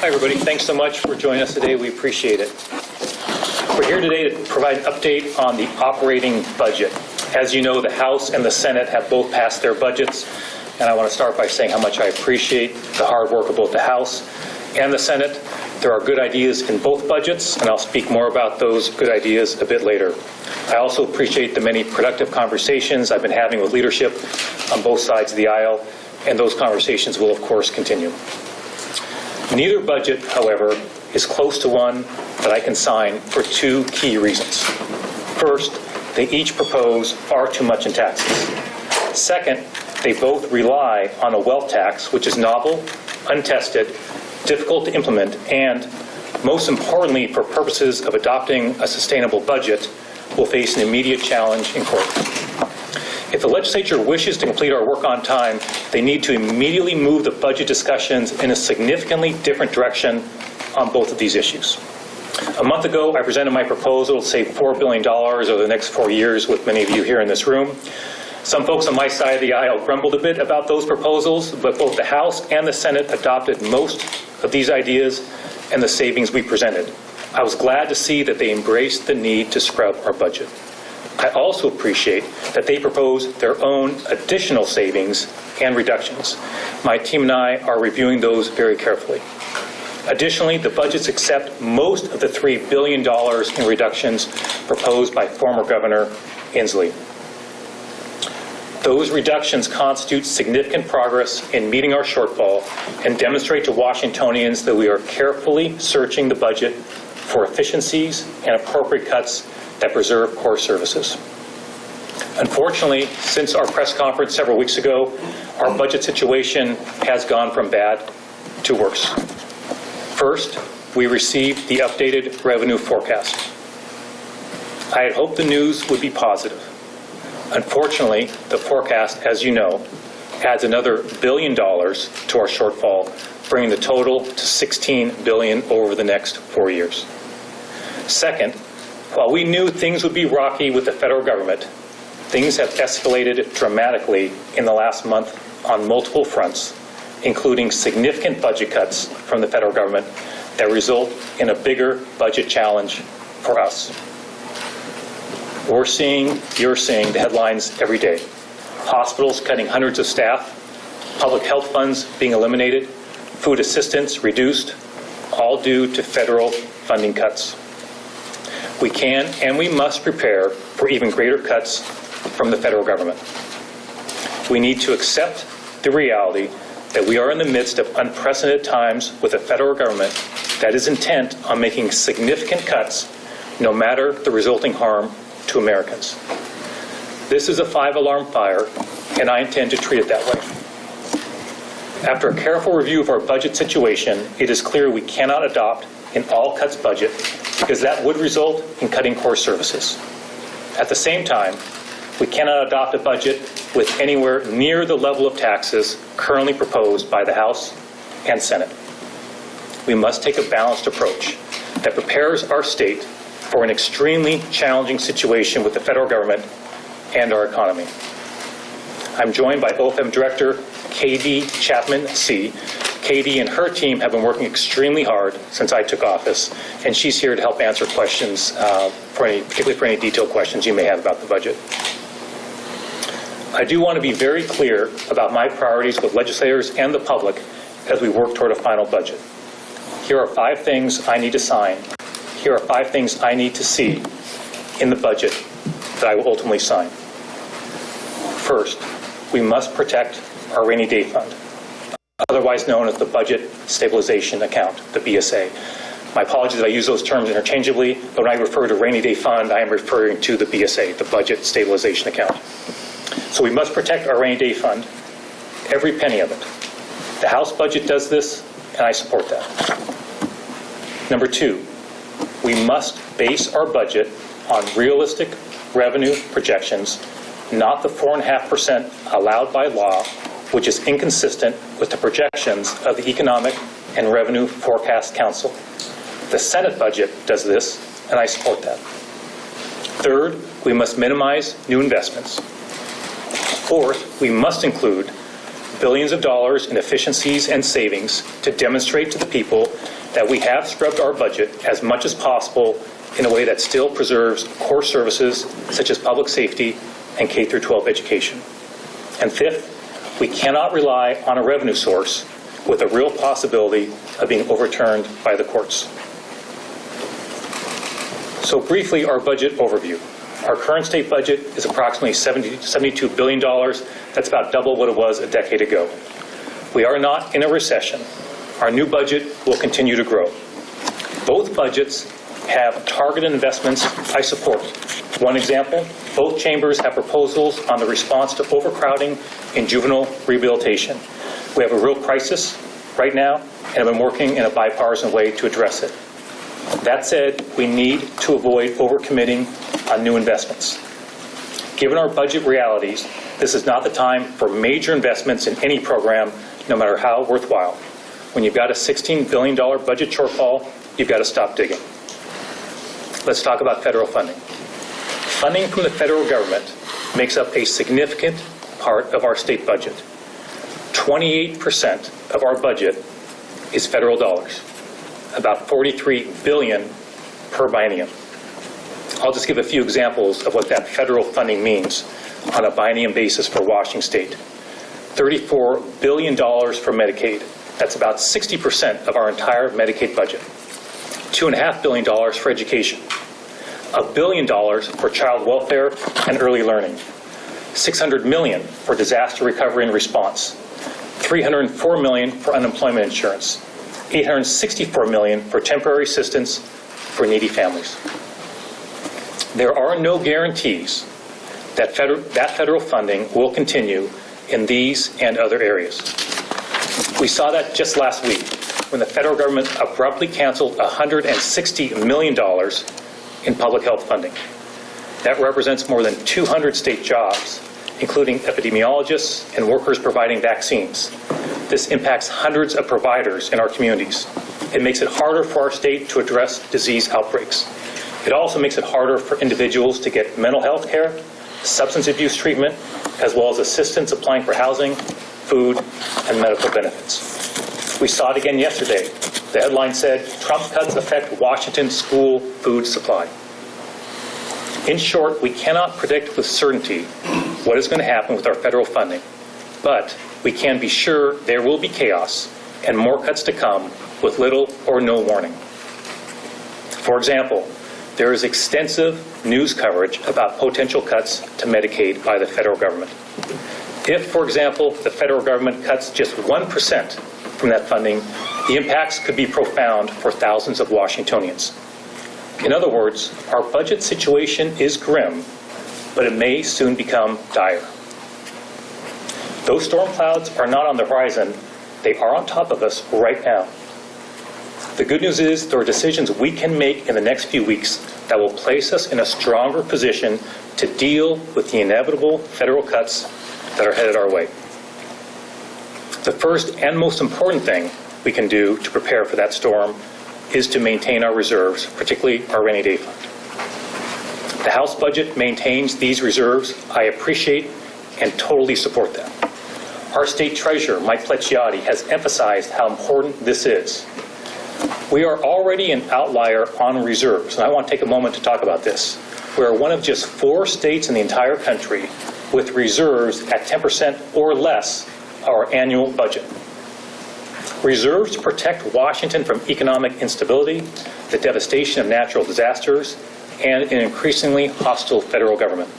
Hi, everybody. Thanks so much for joining us today. We appreciate it. We're here today to provide an update on the operating budget. As you know, the House and the Senate have both passed their budgets, and I want to start by saying how much I appreciate the hard work of both the House and the Senate. There are good ideas in both budgets, and I'll speak more about those good ideas a bit later. I also appreciate the many productive conversations I've been having with leadership on both sides of the aisle, and those conversations will, of course, continue. Neither budget, however, is close to one that I can sign for two key reasons. First, they each propose far too much in taxes. Second, they both rely on a wealth tax, which is novel, untested, difficult to implement, and, most importantly, for purposes of adopting a sustainable budget, will face an immediate challenge in court. If the legislature wishes to complete our work on time, they need to immediately move the budget discussions in a significantly different direction on both of these issues. A month ago, I presented my proposal to save $4 billion over the next 4 years with many of you here in this room. Some folks on my side of the aisle grumbled a bit about those proposals, but both the House and the Senate adopted most of these ideas and the savings we presented. I was glad to see that they embraced the need to scrub our budget. I also appreciate that they propose their own additional savings and reductions. My team and I are reviewing those very carefully. Additionally, the budgets accept most of the $3 billion in reductions proposed by former Governor Inslee. Those reductions constitute significant progress in meeting our shortfall and demonstrate to Washingtonians that we are carefully searching the budget for efficiencies and appropriate cuts that preserve core services. Unfortunately, since our press conference several weeks ago, our budget situation has gone from bad to worse. First, we received the updated revenue forecast. I had hoped the news would be positive. Unfortunately, the forecast, as you know, adds another $1 billion to our shortfall, bringing the total to $16 billion over the next 4 years. Second, while we knew things would be rocky with the federal government, things have escalated dramatically in the last month on multiple fronts, including significant budget cuts from the federal government that result in a bigger budget challenge for us. You're seeing the headlines every day. Hospitals cutting hundreds of staff, public health funds being eliminated, food assistance reduced, all due to federal funding cuts. We can and we must prepare for even greater cuts from the federal government. We need to accept the reality that we are in the midst of unprecedented times with a federal government that is intent on making significant cuts no matter the resulting harm to Americans. This is a 5-alarm fire, and I intend to treat it that way. After a careful review of our budget situation, it is clear we cannot adopt an all-cuts budget because that would result in cutting core services. At the same time, we cannot adopt a budget with anywhere near the level of taxes currently proposed by the House and Senate. We must take a balanced approach that prepares our state for an extremely challenging situation with the federal government and our economy. I'm joined by OFM Director K.D. Chapman-C. Katie and her team have been working extremely hard since I took office, and she's here to help answer questions, particularly for any detailed questions you may have about the budget. I do want to be very clear about my priorities with legislators and the public as we work toward a final budget. Here are 5 things I need to sign. Here are 5 things I need to see in the budget that I will ultimately sign. First, we must protect our rainy day fund, otherwise known as the Budget Stabilization Account, the BSA. My apologies if I use those terms interchangeably, but when I refer to rainy day fund, I am referring to the BSA, the Budget Stabilization Account. So we must protect our rainy day fund, every penny of it. The House budget does this, and I support that. Number 2, we must base our budget on realistic revenue projections, not the 4.5% allowed by law, which is inconsistent with the projections of the Economic and Revenue Forecast Council. The Senate budget does this, and I support that. Third, we must minimize new investments. Fourth, we must include billions of dollars in efficiencies and savings to demonstrate to the people that we have scrubbed our budget as much as possible in a way that still preserves core services such as public safety and K-12 education. And fifth, we cannot rely on a revenue source with a real possibility of being overturned by the courts. So briefly, our budget overview. Our current state budget is approximately $72 billion. That's about double what it was a decade ago. We are not in a recession. Our new budget will continue to grow. Both budgets have targeted investments I support. One example, both chambers have proposals on the response to overcrowding in juvenile rehabilitation. We have a real crisis right now and have been working in a bipartisan way to address it. That said, we need to avoid overcommitting on new investments. Given our budget realities, this is not the time for major investments in any program, no matter how worthwhile. When you've got a $16 billion budget shortfall, you've got to stop digging. Let's talk about federal funding. Funding from the federal government makes up a significant part of our state budget. 28% of our budget is federal dollars, about $43 billion per biennium. I'll just give a few examples of what that federal funding means on a biennium basis for Washington State. $34 billion for Medicaid. That's about 60% of our entire Medicaid budget. $2.5 billion for education. $1 billion for child welfare and early learning. $600 million for disaster recovery and response. $304 million for unemployment insurance. $864 million for temporary assistance for needy families. There are no guarantees that federal funding will continue in these and other areas. We saw that just last week when the federal government abruptly canceled $160 million in public health funding. That represents more than 200 state jobs, including epidemiologists and workers providing vaccines. This impacts hundreds of providers in our communities. It makes it harder for our state to address disease outbreaks. It also makes it harder for individuals to get mental health care, substance abuse treatment, as well as assistance applying for housing, food, and medical benefits. We saw it again yesterday. The headline said, "Trump cuts affect Washington school food supply." In short, we cannot predict with certainty what is going to happen with our federal funding, but we can be sure there will be chaos and more cuts to come with little or no warning. For example, there is extensive news coverage about potential cuts to Medicaid by the federal government. If, for example, the federal government cuts just 1% from that funding, the impacts could be profound for thousands of Washingtonians. In other words, our budget situation is grim, but it may soon become dire. Those storm clouds are not on the horizon. They are on top of us right now. The good news is there are decisions we can make in the next few weeks that will place us in a stronger position to deal with the inevitable federal cuts that are headed our way. The first and most important thing we can do to prepare for that storm is to maintain our reserves, particularly our rainy day fund. The House budget maintains these reserves. I appreciate and totally support that. Our state treasurer, Mike Plecciati, has emphasized how important this is. We are already an outlier on reserves, and I want to take a moment to talk about this. We are one of just 4 states in the entire country with reserves at 10% or less of our annual budget. Reserves protect Washington from economic instability, the devastation of natural disasters, and an increasingly hostile federal government.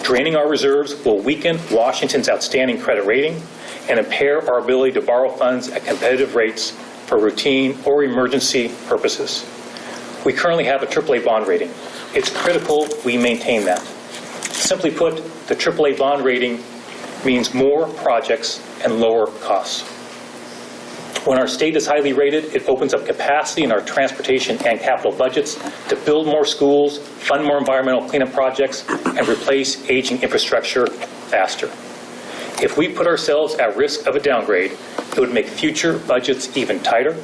Draining our reserves will weaken Washington's outstanding credit rating and impair our ability to borrow funds at competitive rates for routine or emergency purposes. We currently have a AAA bond rating. It's critical we maintain that. Simply put, the AAA bond rating means more projects and lower costs. When our state is highly rated, it opens up capacity in our transportation and capital budgets to build more schools, fund more environmental cleanup projects, and replace aging infrastructure faster. If we put ourselves at risk of a downgrade, it would make future budgets even tighter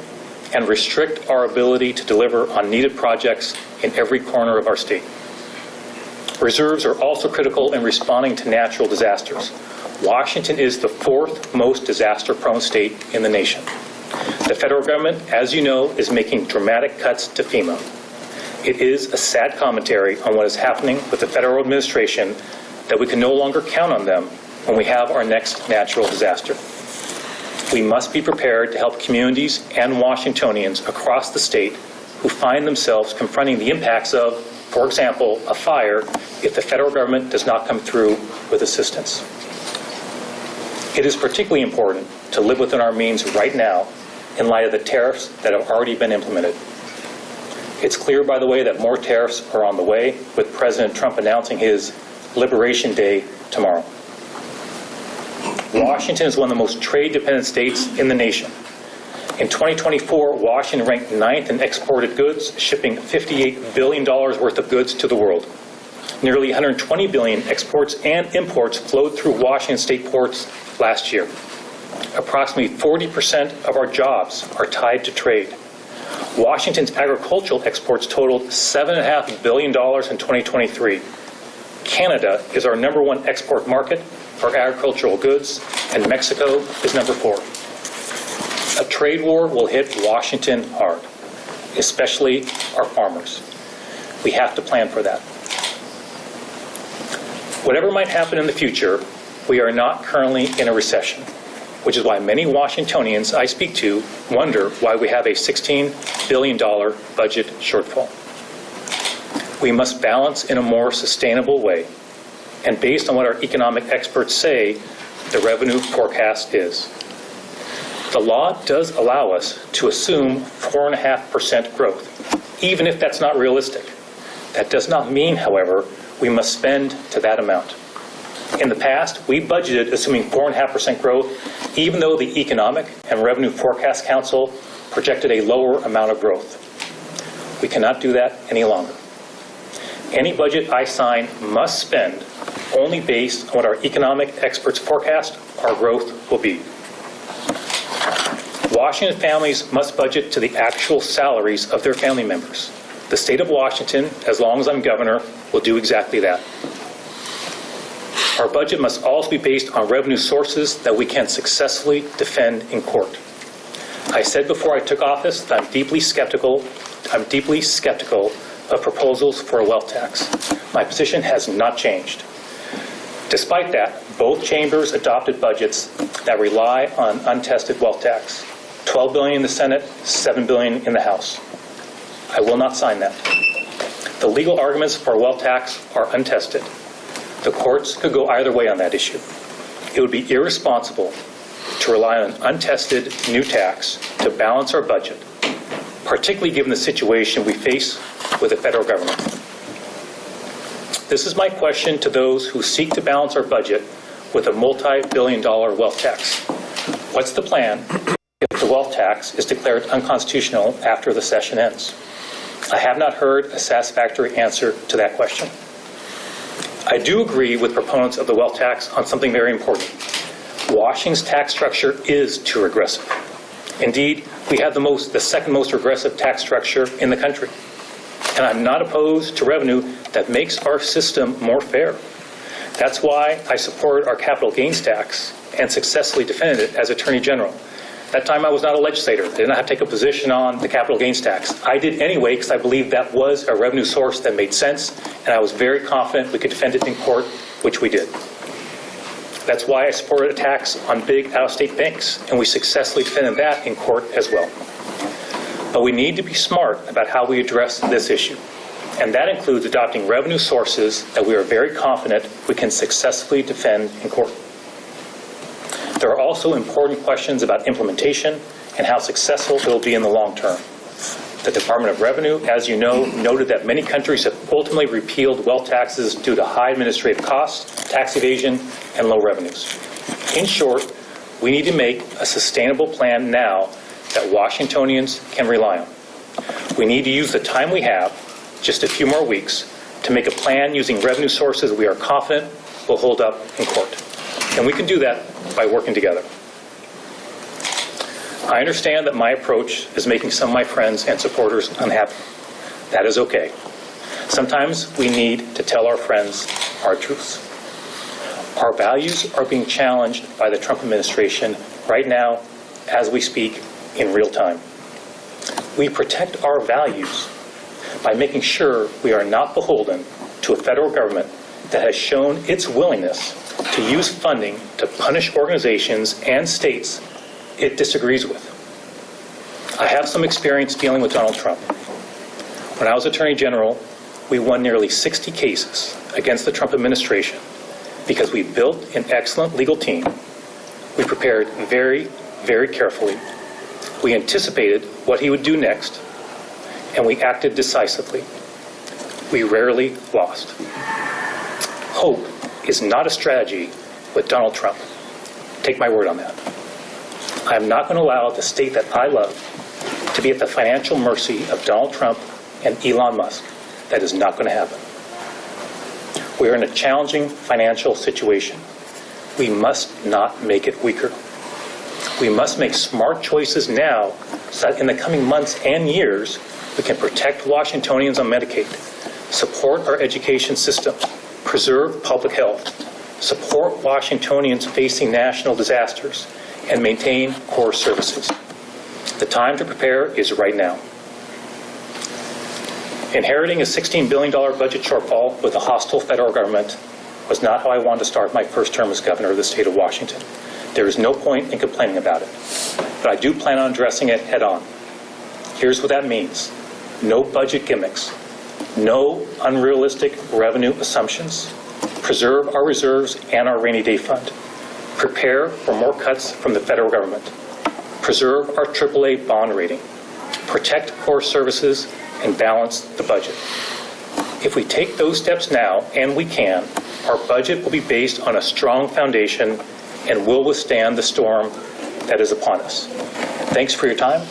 and restrict our ability to deliver on needed projects in every corner of our state. Reserves are also critical in responding to natural disasters. Washington is the 4th most disaster-prone state in the nation. The federal government, as you know, is making dramatic cuts to FEMA. It is a sad commentary on what is happening with the federal administration that we can no longer count on them when we have our next natural disaster. We must be prepared to help communities and Washingtonians across the state who find themselves confronting the impacts of, for example, a fire if the federal government does not come through with assistance. It is particularly important to live within our means right now in light of the tariffs that have already been implemented. It's clear, by the way, that more tariffs are on the way, with President Trump announcing his Liberation Day tomorrow. Washington is one of the most trade-dependent states in the nation. In 2024, Washington ranked 9th in exported goods, shipping $58 billion worth of goods to the world. Nearly $120 billion exports and imports flowed through Washington state ports last year. Approximately 40% of our jobs are tied to trade. Washington's agricultural exports totaled $7.5 billion in 2023. Canada is our #1 export market for agricultural goods, and Mexico is #4. A trade war will hit Washington hard, especially our farmers. We have to plan for that. Whatever might happen in the future, we are not currently in a recession, which is why many Washingtonians I speak to wonder why we have a $16 billion budget shortfall. We must balance in a more sustainable way, and based on what our economic experts say, the revenue forecast is. The law does allow us to assume 4.5% growth, even if that's not realistic. That does not mean, however, we must spend to that amount. In the past, we budgeted assuming 4.5% growth, even though the Economic and Revenue Forecast Council projected a lower amount of growth. We cannot do that any longer. Any budget I sign must spend only based on what our economic experts forecast our growth will be. Washington families must budget to the actual salaries of their family members. The state of Washington, as long as I'm governor, will do exactly that. Our budget must also be based on revenue sources that we can successfully defend in court. I said before I took office that I'm deeply skeptical of proposals for a wealth tax. My position has not changed. Despite that, both chambers adopted budgets that rely on untested wealth tax. $12 billion in the Senate, $7 billion in the House. I will not sign that. The legal arguments for a wealth tax are untested. The courts could go either way on that issue. It would be irresponsible to rely on an untested new tax to balance our budget, particularly given the situation we face with the federal government. This is my question to those who seek to balance our budget with a multi-billion-dollar wealth tax. What's the plan if the wealth tax is declared unconstitutional after the session ends? I have not heard a satisfactory answer to that question. I do agree with proponents of the wealth tax on something very important. Washington's tax structure is too regressive. Indeed, we have the second most regressive tax structure in the country. And I'm not opposed to revenue that makes our system more fair. That's why I supported our capital gains tax and successfully defended it as Attorney General. That time I was not a legislator. I did not have to take a position on the capital gains tax. I did anyway because I believed that was a revenue source that made sense, and I was very confident we could defend it in court, which we did. That's why I supported a tax on big out-of-state banks, and we successfully defended that in court as well. But we need to be smart about how we address this issue, and that includes adopting revenue sources that we are very confident we can successfully defend in court. There are also important questions about implementation and how successful it will be in the long term. The Department of Revenue, as you know, noted that many countries have ultimately repealed wealth taxes due to high administrative costs, tax evasion, and low revenues. In short, we need to make a sustainable plan now that Washingtonians can rely on. We need to use the time we have, just a few more weeks, to make a plan using revenue sources we are confident will hold up in court. And we can do that by working together. I understand that my approach is making some of my friends and supporters unhappy. That is okay. Sometimes we need to tell our friends our truths. Our values are being challenged by the Trump administration right now as we speak in real time. We protect our values by making sure we are not beholden to a federal government that has shown its willingness to use funding to punish organizations and states it disagrees with. I have some experience dealing with Donald Trump. When I was Attorney General, we won nearly 60 cases against the Trump administration because we built an excellent legal team. We prepared very, very carefully. We anticipated what he would do next, and we acted decisively. We rarely lost. Hope is not a strategy with Donald Trump. Take my word on that. I am not going to allow the state that I love to be at the financial mercy of Donald Trump and Elon Musk. That is not going to happen. We are in a challenging financial situation. We must not make it weaker. We must make smart choices now so that in the coming months and years, we can protect Washingtonians on Medicaid, support our education system, preserve public health, support Washingtonians facing national disasters, and maintain core services. The time to prepare is right now. Inheriting a $16 billion budget shortfall with a hostile federal government was not how I wanted to start my first term as governor of the state of Washington. There is no point in complaining about it, but I do plan on addressing it head on. Here's what that means. No budget gimmicks. No unrealistic revenue assumptions. Preserve our reserves and our rainy day fund. Prepare for more cuts from the federal government. Preserve our AAA bond rating. Protect core services and balance the budget. If we take those steps now, and we can, our budget will be based on a strong foundation and will withstand the storm that is upon us. Thanks for your time.